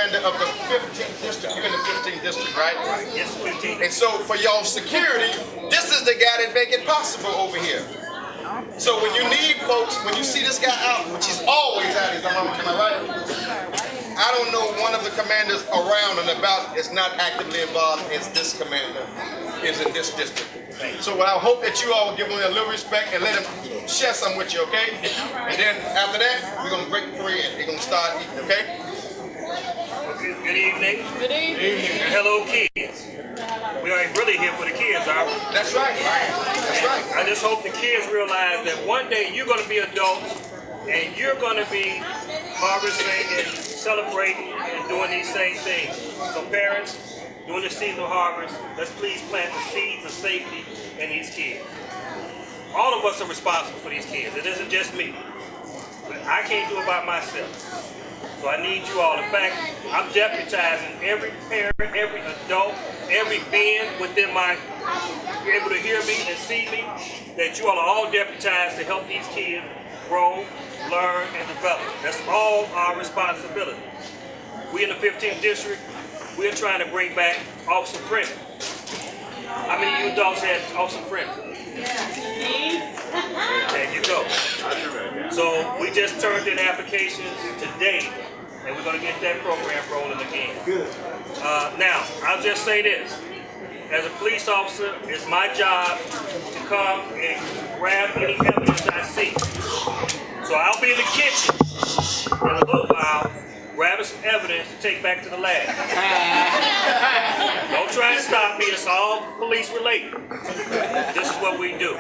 commander of the 15th district. You're in the 15th district, right? Yes, 15th. And so for y'all security, this is the guy that make it possible over here. So when you need folks, when you see this guy out, which he's always out, am I right? I don't know one of the commanders around and about is not actively involved as this commander is in this district. So I hope that you all will give him a little respect and let him share some with you, okay? And then after that, we're gonna break bread. We're gonna start eating, okay? Good evening. Good evening. Hello, kids. We ain't really here for the kids, are we? That's right. That's right. I just hope the kids realize that one day you're going to be adults and you're going to be harvesting and celebrating and doing these same things. So parents, during the season of harvest, let's please plant the seeds of safety in these kids. All of us are responsible for these kids. It isn't just me. But I can't do it by myself. So I need you all. In fact, I'm deputizing every parent, every adult, every being within my, you're able to hear me and see me, that you all are all deputized to help these kids grow, learn, and develop. That's all our responsibility. We in the 15th district, we're trying to bring back Officer Friendly. How many of you adults had Officer Friendly? There you go. So we just turned in applications today, and we're going to get that program rolling again. Good. Now, I'll just say this. As a police officer, it's my job to come and grab any evidence I see. So I'll be in the kitchen in a little while, grabbing some evidence to take back to the lab. Don't try and stop me. It's all police related. This is what we do.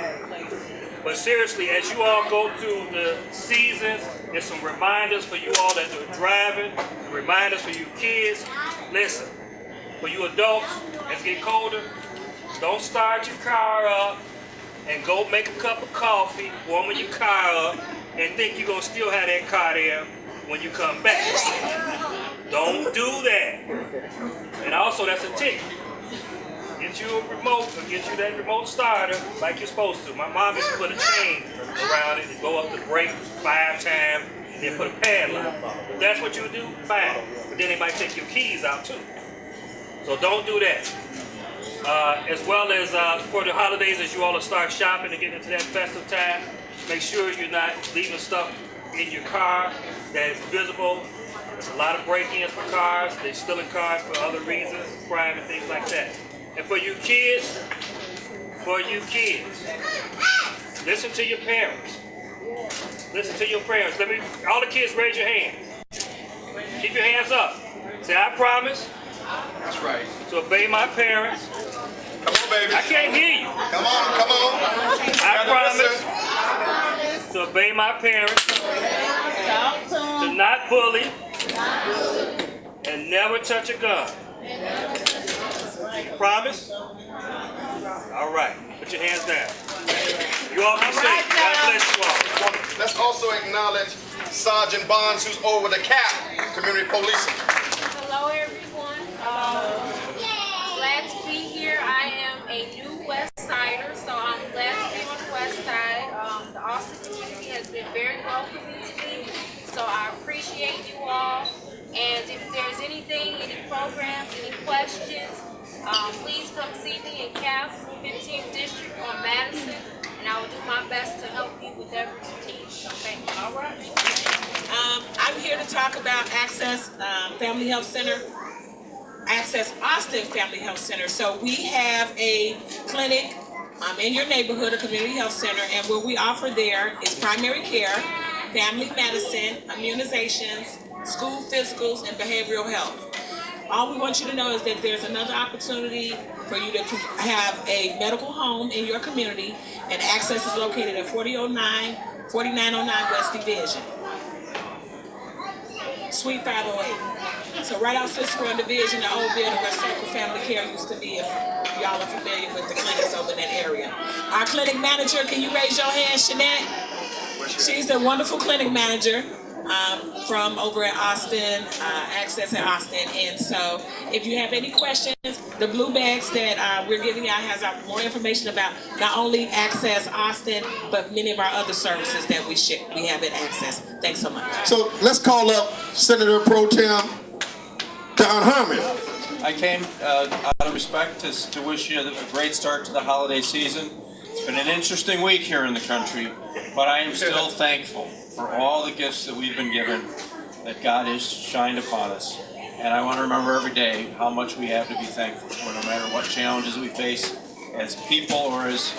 But seriously, as you all go through the seasons, there's some reminders for you all that are driving, reminders for you kids. Listen, for you adults, as it get colder, don't start your car up and go make a cup of coffee, warming your car up, and think you're going to still have that car there when you come back. Don't do that. And also, that's a tip. Get you a remote, or get you that remote starter like you're supposed to. My mom used to put a chain around it and go up the brake 5 times, then put a padlock. If that's what you do, fine. But then they might take your keys out too. So don't do that. As well as for the holidays, as you all will start shopping and getting into that festive time, make sure you're not leaving stuff in your car that is visible. There's a lot of break-ins for cars. They're stealing cars for other reasons, crime and things like that. And for you kids, listen to your parents. Listen to your parents. All the kids raise your hand. Keep your hands up. Say, I promise. That's right. To obey my parents. Come on, baby. I can't hear you. Come on. I promise to obey my parents. To not bully. And never touch a gun. Promise? All right. Put your hands down. You all be safe. God bless you all. Let's also acknowledge Sergeant Bonds, who's over the CAP, Community Policing. Hello, everyone. Glad to be here. I am a new West Sider, so I'm glad to be on the West Side. The Austin community has been very welcoming to me, so I appreciate you all. And if there's anything, any programs, any questions, please come see me in CAP, 15th District on Madison, and I will do my best to help you with everything you need. Okay, all right. I'm here to talk about Access Family Health Center, Access Austin Family Health Center. So we have a clinic in your neighborhood, a community health center, and what we offer there is primary care, family medicine, immunizations, school physicals, and behavioral health. All we want you to know is that there's another opportunity for you to have a medical home in your community, and Access is located at 4909 West Division, Suite 508. So right off Cisco and Division, the old building where Circle Family Care used to be, if y'all are familiar with the clinics over in that area. Our clinic manager, can you raise your hand, Shanette? She's a wonderful clinic manager. From over at Austin, Access at Austin. And so if you have any questions, the blue bags that we're giving out has more information about not only Access Austin, but many of our other services that we have at Access. Thanks so much. So let's call up Senator Pro Tem Don Herman. I came out of respect to wish you a great start to the holiday season. It's been an interesting week here in the country, but I am still thankful for all the gifts that we've been given, that God has shined upon us. And I want to remember every day how much we have to be thankful for, no matter what challenges we face as people or as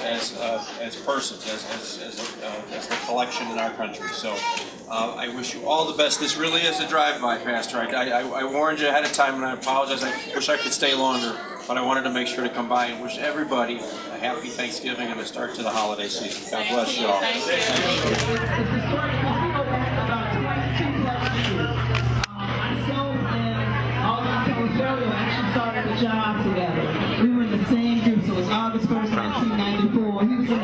persons, as the collection in our country. So I wish you all the best. This really is a drive-by, Pastor. I warned you ahead of time, and I apologize. I wish I could stay longer, but I wanted to make sure to come by and wish everybody a happy Thanksgiving and a start to the holiday season. God bless you all. Actually started a job together. We were in the same group, so it was August 1st, 1994. He was in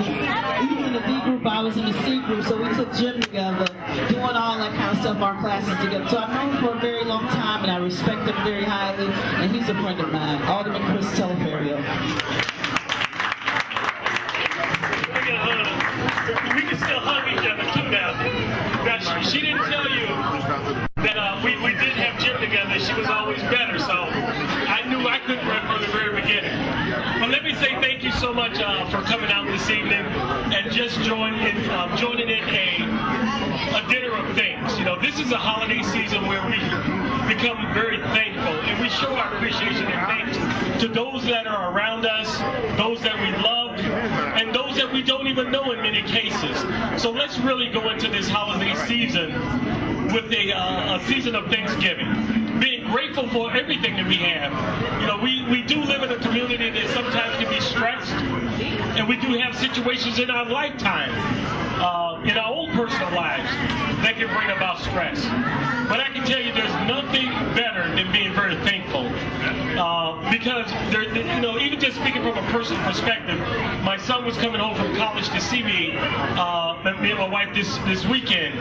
the B group, I was in the C group, so we took gym together, doing all that kind of stuff, our classes together. So I've known him for a very long time, and I respect him very highly, and he's a friend of mine, Alderman Chris Teleferio. We can still hug each other too now. Now she didn't tell you that we did have gym together. She was always better, so I knew I couldn't run from the very beginning. But let me say thank you so much for coming out this evening and just joining in a dinner of things. You know, this is a holiday season where we become very thankful and we show our appreciation and thanks to those that are around us, those that we love, and those that we don't even know in many cases. So let's really go into this holiday season with a season of Thanksgiving, being grateful for everything that we have. You know, we do live in a community that sometimes can be stressed, and we do have situations in our lifetime, in our own personal lives, that can bring about stress. But I can tell you there's nothing better than being very thankful. Because, you know, even just speaking from a personal perspective, my son was coming home from college to see me and my wife this weekend.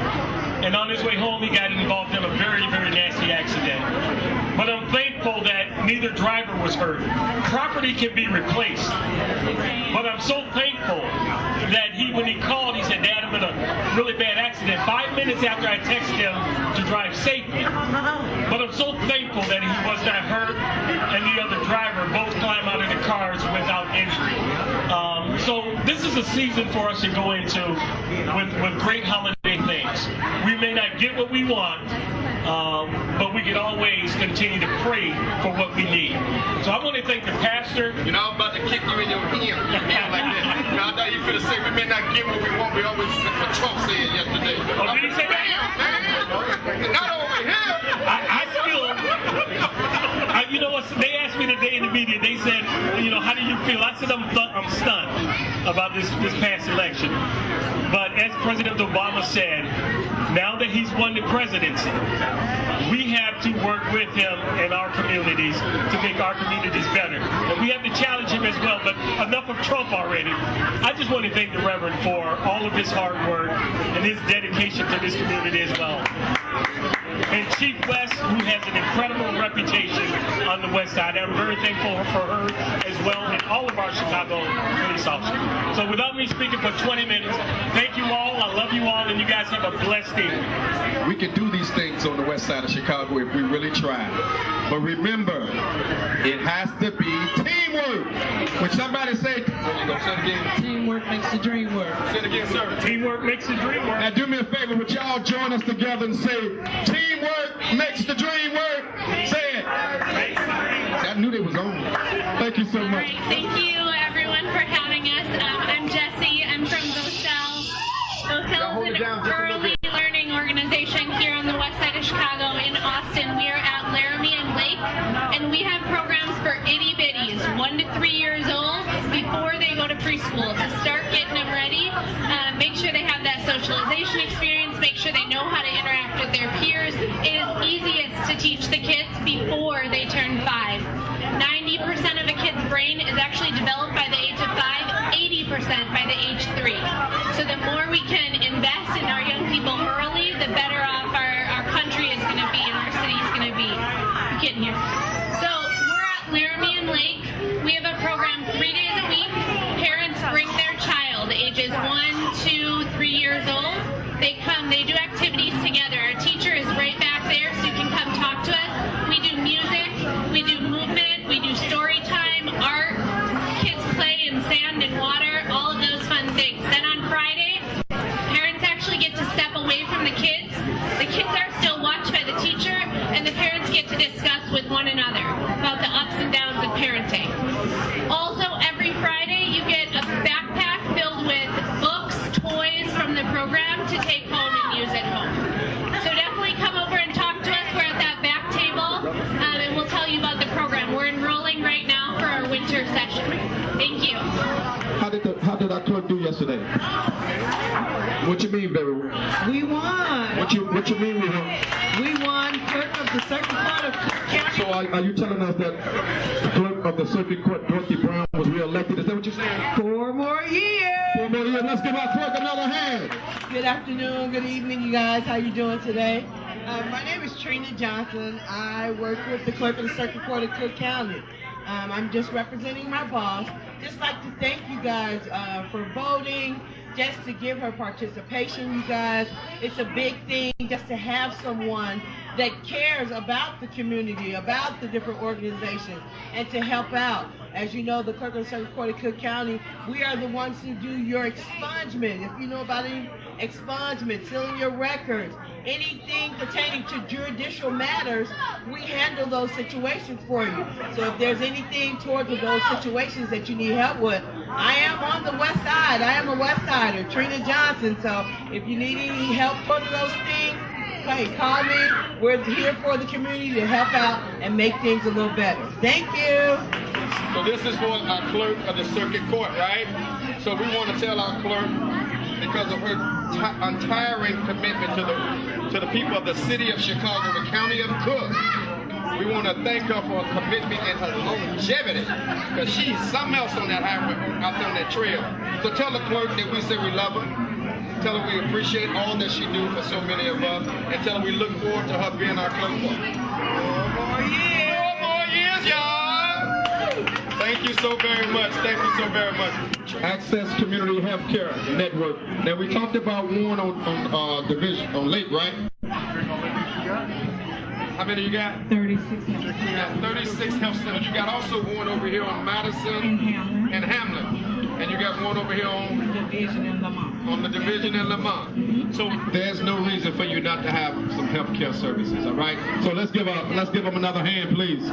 And on his way home, he got involved in a very, very nasty accident. But I'm thankful that neither driver was hurt. Property can be replaced. But I'm so thankful that when he called, he said, "Dad, I'm in a really bad accident." 5 minutes after I texted him to drive safely. But I'm so thankful that he was not hurt and the other driver both climbed out of the cars without injury. So this is a season for us to go into with great holiday things. We may not get what we want, but we can always continue to pray for what we need. So I want to thank the pastor. You know, I'm about to kick you in your hand like that. You know, I thought you were going to say we may not get what we want. We always what Trump said yesterday. Oh, did he say that? Not over here. I feel, you know what, they asked me today in the media, they said, you know, how do you feel? I said, I'm stunned about this past election. But as President Obama said, now that he's won the presidency, we have to work with him and our communities to make our communities better. And we have to challenge him as well, but enough of Trump already. I just want to thank the Reverend for all of his hard work and his dedication to this community as well. And Chief West, who has an incredible reputation on the West Side. I'm very thankful for her as well, and all of our Chicago police officers. So without me speaking for 20 minutes, thank you all, I love you all, and you guys have a blessed evening. We can do these things on the West Side of Chicago if we really try. But remember, it has to be teamwork. When somebody say, Teamwork makes the dream work. Say it again, sir. Teamwork makes the dream work. now do me a favor, would y'all join us together and say, teamwork makes the dream work? Say it. I knew they was on. Thank you so much. Thank you, everyone, for having us. I'm Jessie. I'm from GoSell. GoSell is an early learning organization here on the west side of Chicago in Austin. We are at Laramie and Lake, and we have programs for itty bitties, 1 to 3 years old, before they go to preschool, to start getting them ready. Make sure they have that socialization experience, make sure they know how to interact with their peers. It is easiest to teach the kids before they turn 5. 90% of a kid's brain is actually developed by the age of 5, 80% by the age 3. So the more we can invest in our young people early, the better off our country is going to be and our city is going to be. I'm kidding here. So we're at Laramie and Lake. We have a program 3 days a week. Parents bring their child, ages 1, 2, 3 years old. They come, they do activities together. Our teacher is right back there, so you can come talk to us. We do music, get to discuss with one another about the ups and downs of parenting. Also, every Friday you get a backpack filled with books, toys from the program to take home and use at home. So definitely come over and talk to us. We're at that back table, and we'll tell you about the program. We're enrolling right now for our winter session. Thank you. How did our clerk do yesterday? What you mean, very well? We won. What you mean we won? We won clerk of the circuit court of Cook County. So are you telling us that the clerk of the circuit court, Dorothy Brown, was reelected? Is that what you're saying? 4 more years. 4 more years. Let's give our clerk another hand. Good afternoon, good evening, you guys. How you doing today? My name is Trina Johnson. I work with the clerk of the circuit court of Cook County. I'm just representing my boss. Just like to thank you guys for voting, just to give her participation, you guys. It's a big thing just to have someone that cares about the community, about the different organizations, and to help out. As you know, the clerk of the circuit court of Cook County, we are the ones who do your expungement. If you know about any expungement, sealing your records, anything pertaining to judicial matters, we handle those situations for you. So if there's anything towards those situations that you need help with, I am on the west side. I am a west sider, Trina Johnson. So if you need any help for those things, hey, call me. We're here for the community to help out and make things a little better. Thank you. So this is for our clerk of the circuit court, right? So we want to tell our clerk, because of her untiring commitment to the people of the city of Chicago, the county of Cook, we want to thank her for her commitment and her longevity, because she's something else on that highway, out there on that trail. So tell the clerk that we say we love her. Tell her we appreciate all that she do for so many of us, and tell her we look forward to her being our clerk for 4 more years. 4 more years, y'all. Thank you so very much. Thank you so very much. Access Community Healthcare Network. Now we talked about one on Division on Lake, right? How many you got? 36. You got 36 health centers. You got also one over here on Madison and Hamlin. And you got one over here on Division in Lamont. On the Division in Lamont. So there's no reason for you not to have some healthcare services, all right? So let's give them another hand, please.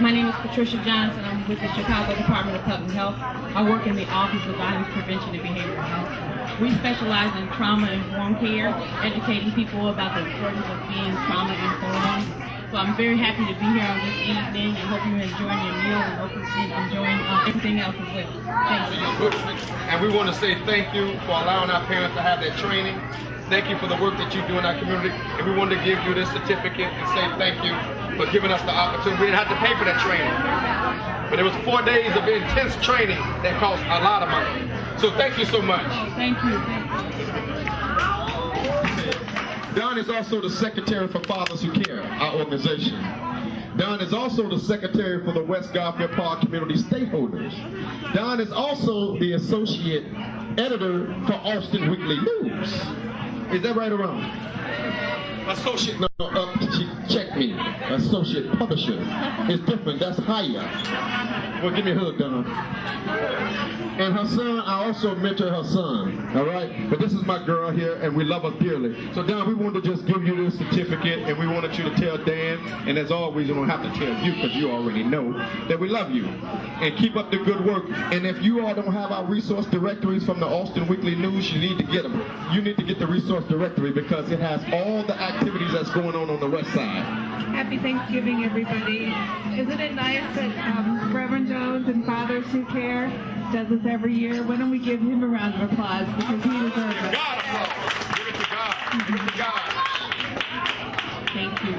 My name is Patricia Johnson. I'm with the Chicago Department of Public Health. I work in the Office of Violence Prevention and Behavioral Health. We specialize in trauma-informed care, educating people about the importance of being trauma-informed. So I'm very happy to be here on this evening, and hope you're enjoying your meal and hope you're enjoying everything else as well. Thank you. And we want to say thank you for allowing our parents to have that training. Thank you for the work that you do in our community. And we wanted to give you this certificate and say thank you for giving us the opportunity. We didn't have to pay for that training. But it was 4 days of intense training that cost a lot of money. So thank you so much. Thank you. Don is also the Secretary for Fathers Who Care, our organization. Don is also the Secretary for the West Garfield Park Community Stakeholders. Don is also the Associate Editor for Austin Weekly News. Is that right or wrong? Associate, no, check me. Associate Publisher. It's different, that's higher. Well, give me a hug, Don. And her son, I also mentor her son, all right? But this is my girl here, and we love her dearly. So, Don, we wanted to just give you this certificate, and we wanted you to tell Dan, and as always, we don't have to tell you, because you already know, that we love you. And keep up the good work. And if you all don't have our resource directories from the Austin Weekly News, you need to get them. You need to get the resource directory, because it has all the activities that's going on the west side. Happy Thanksgiving, everybody. Isn't it nice that Reverend Jones and Fathers Who Care does this every year? Why don't we give him a round of applause, because he deserves it. God applause. Give it to God. Give it to God. Thank you.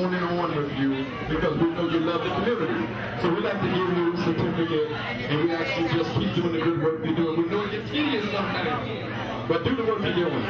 On and on with you, because we know you love the community. So we'd like to give you a certificate, and we actually just keep doing the good work you're doing. We know it gets tedious sometimes, but do the work you're doing.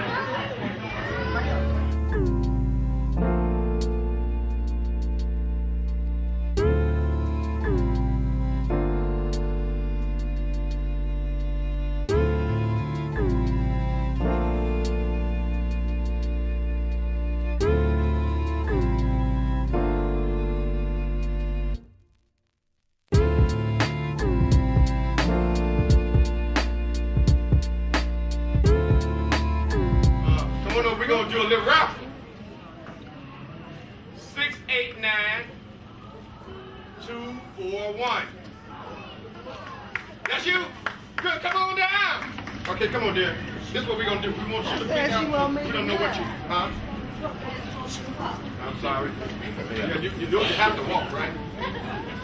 689-241. That's you? Good, come on down. Okay, come on, dear. This is what we're gonna do. We want you to pick out. We don't know what you, huh? I'm sorry. Yeah, you have to walk, right?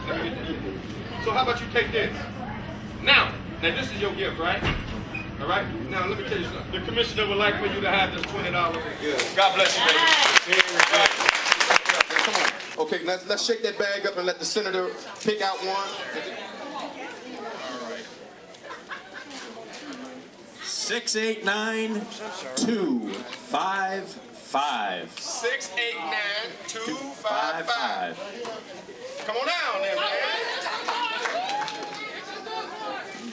Let me get this. So how about you take this? Now this is your gift, right? All right? Now let me tell you something. The commissioner would like for you to have this $20. God bless you, baby. Come on. Okay, let's shake that bag up and let the senator pick out one. 689-255. 689-255. Come on down there, man.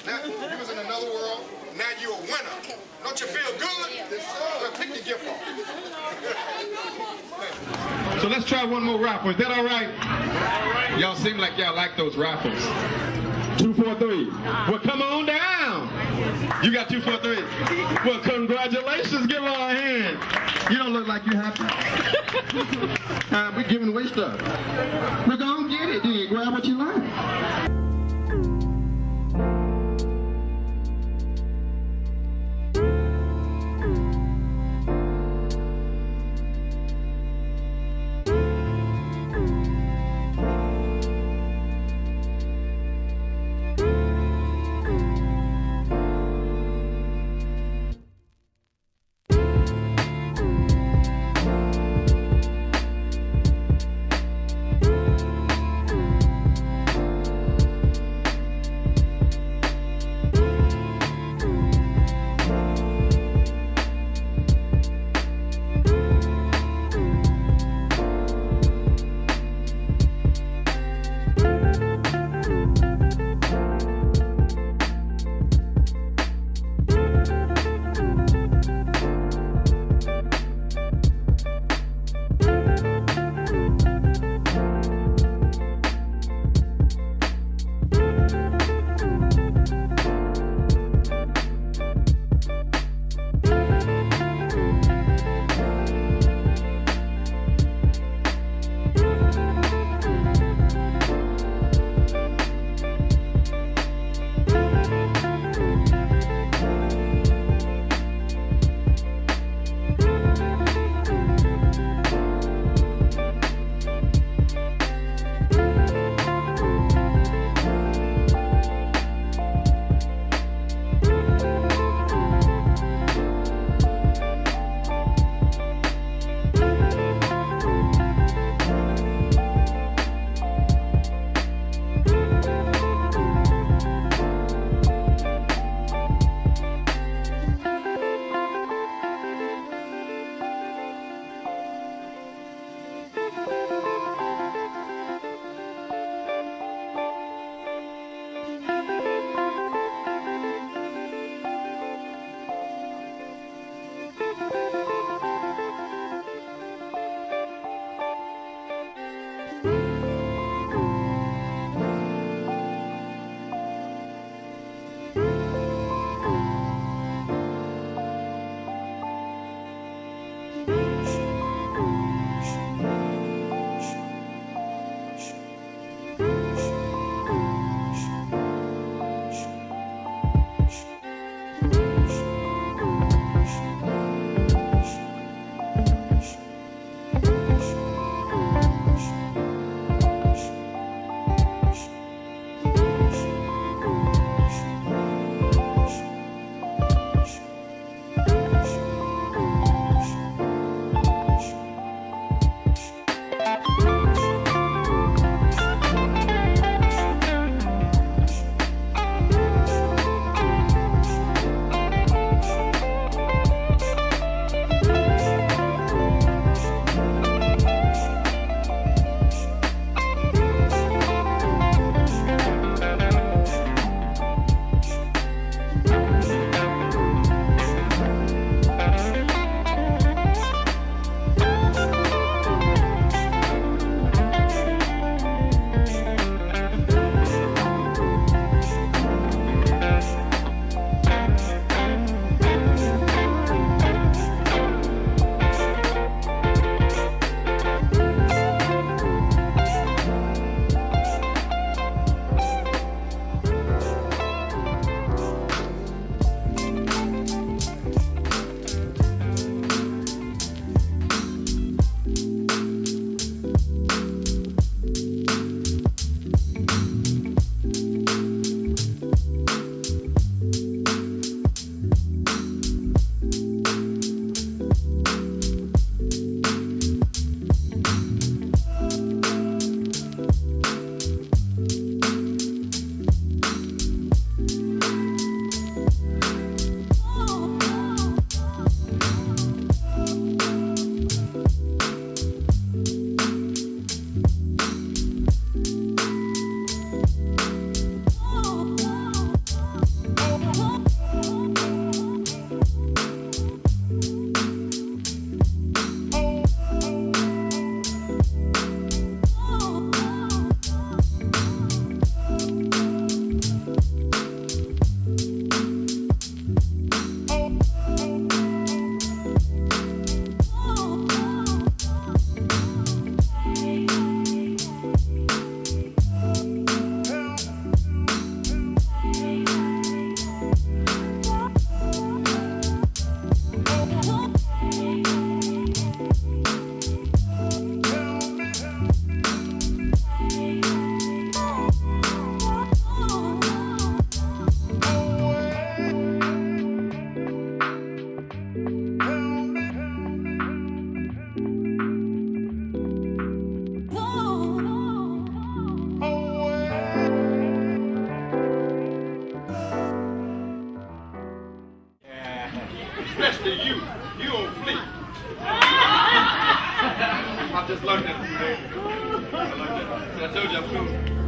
Now, you was in another world. Now you're a winner. Don't you feel good? Well, pick your gift off. So let's try one more raffle. Is that all right? Y'all seem like y'all like those raffles. 243. Well, come on down. You got 243. Well, congratulations. Give her a hand. You don't look like you're happy. We're giving away stuff. We're going to get it, then. Grab what you like. I just learned that today. I told you I'm cool.